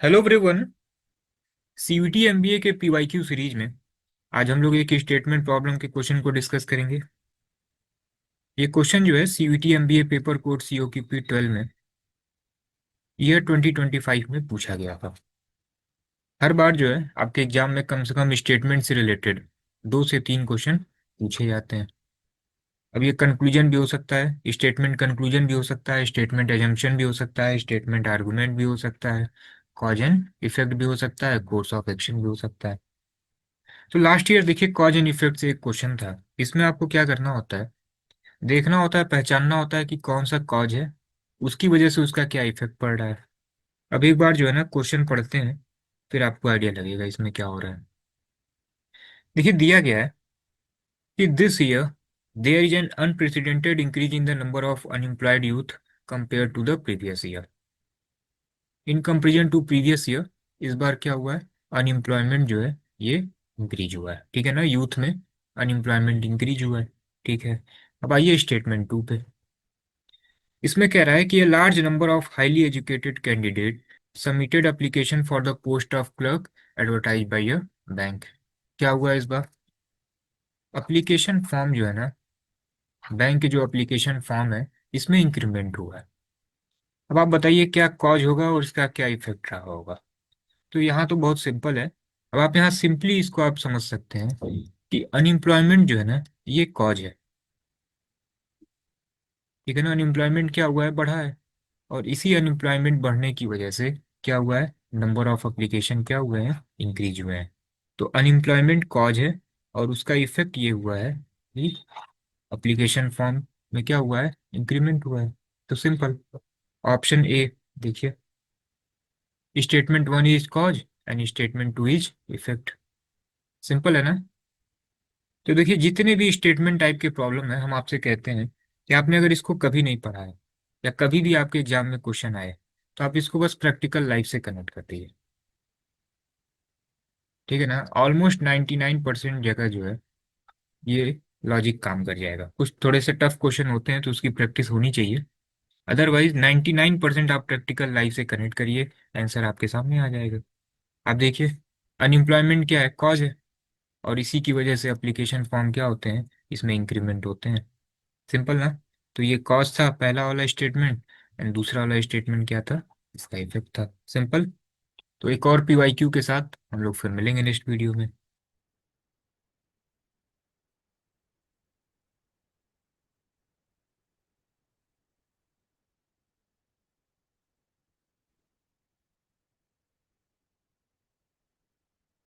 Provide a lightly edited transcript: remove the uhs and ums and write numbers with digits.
Hello everyone. CUT MBA के PYQ series में आज हम लोग एक स्टेटमेंट प्रॉब्लम के क्वेश्चन को डिस्कस करेंगे। ये क्वेश्चन जो है सीयूटी एमबीए पेपर कोड सीओक्यूपी 12 में ईयर 2025 में पूछा गया था। हर बार जो है आपके एग्जाम में कम से कम स्टेटमेंट से रिलेटेड 2 से 3 क्वेश्चन पूछे जाते हैं। अब ये कंक्लूजन भी हो सकता है, स्टेटमेंट कंक्लूजन भी हो सकता है, स्टेटमेंट एजम्पशन भी हो सकता है, स्टेटमेंट आर्गुमेंट भी हो सकता है, कॉज एंड इफेक्ट भी हो सकता है, कोर्स ऑफ एक्शन भी हो सकता है। तो लास्ट ईयर देखिए कॉज एंड इफेक्ट से एक क्वेश्चन था। इसमें आपको क्या करना होता है, देखना होता है, पहचानना होता है कि कौन सा कॉज है, उसकी वजह से उसका क्या इफेक्ट पड़ रहा है। अब एक बार जो है ना क्वेश्चन पढ़ते हैं, फिर आपको आइडिया लगेगा इसमें क्या हो रहा है। देखिए दिया गया है कि this year there is an unprecedented increase in the number of unemployed youth compare to the previous year. In comparison to previous year इस बार क्या हुआ है, अनएम्प्लॉयमेंट जो है ये इंक्रीज हुआ है। ठीक है ना, यूथ में अनएम्प्लॉयमेंट इंक्रीज हुआ है। ठीक है, अब आइए स्टेटमेंट 2 पे। इसमें कह रहा है कि a large number of highly educated candidate submitted application for the post of clerk advertise by a bank. क्या हुआ इस बार, एप्लीकेशन फॉर्म जो है ना, बैंक के जो एप्लीकेशन फॉर्म है इसमें इंक्रीमेंट हुआ है। अब आप बताइए क्या कॉज होगा और इसका क्या इफेक्ट रहा होगा। तो यहाँ तो बहुत सिंपल है। अब आप यहाँ सिंपली इसको आप समझ सकते हैं कि अनएम्प्लॉयमेंट जो है ना ये कॉज है। ठीक है ना, अनएम्प्लॉयमेंट क्या हुआ है, बढ़ा है। और इसी अनएम्प्लॉयमेंट बढ़ने की वजह से क्या हुआ है, नंबर ऑफ एप्लीकेशन क्या हुए हैं, इंक्रीज हुए हैं। तो अनएम्प्लॉयमेंट कॉज है और उसका इफेक्ट ये हुआ है कि एप्लीकेशन फॉर्म में क्या हुआ है, इंक्रीमेंट हुआ है। तो सिंपल, ऑप्शन ए देखिए, statement 1 is cause and statement 2 is effect. Simple है ना। तो देखिए जितने भी स्टेटमेंट टाइप के प्रॉब्लम है हम आपसे कहते हैं कि आपने अगर इसको कभी नहीं पढ़ा है या कभी भी आपके एग्जाम में क्वेश्चन आए तो आप इसको बस प्रैक्टिकल लाइफ से कनेक्ट कर दीजिए। ठीक है ना, ऑलमोस्ट 99% जगह जो है ये लॉजिक काम कर जाएगा। कुछ थोड़े से टफ क्वेश्चन होते हैं तो उसकी प्रैक्टिस होनी चाहिए, अदरवाइज 99% आप प्रैक्टिकल लाइफ से कनेक्ट करिए, आंसर आपके सामने आ जाएगा। आप देखिए, अनएम्प्लॉयमेंट क्या है, कॉज है, और इसी की वजह से एप्लीकेशन फॉर्म क्या होते हैं, इसमें इंक्रीमेंट होते हैं। सिंपल ना। तो ये कॉज था पहला वाला स्टेटमेंट, एंड दूसरा वाला स्टेटमेंट क्या था, इसका इफेक्ट था। सिंपल। तो एक और पीवाईक्यू के साथ हम लोग फिर मिलेंगे नेक्स्ट वीडियो में।